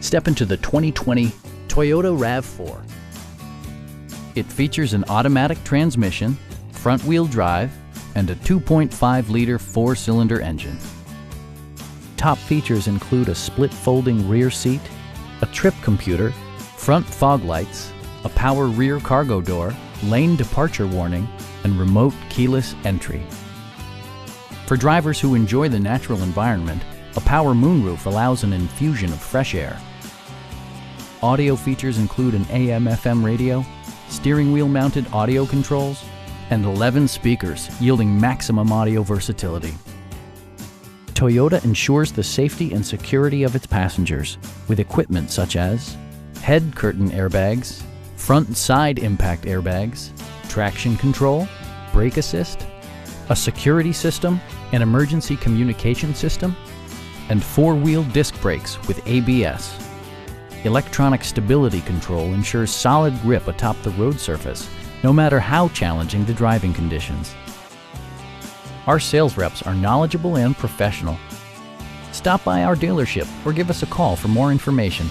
Step into the 2020 Toyota RAV4. It features an automatic transmission, front-wheel drive, and a 2.5-liter four-cylinder engine. Top features include a split folding rear seat, a trip computer, front fog lights, a power rear cargo door, lane departure warning, and remote keyless entry. For drivers who enjoy the natural environment, a power moonroof allows an infusion of fresh air. Audio features include an AM/FM radio, steering wheel mounted audio controls, and 11 speakers, yielding maximum audio versatility. Toyota ensures the safety and security of its passengers with equipment such as head curtain airbags, front and side impact airbags, traction control, brake assist, a security system, an emergency communication system, and four-wheel disc brakes with ABS. Electronic stability control ensures solid grip atop the road surface, no matter how challenging the driving conditions. Our sales reps are knowledgeable and professional. Stop by our dealership or give us a call for more information.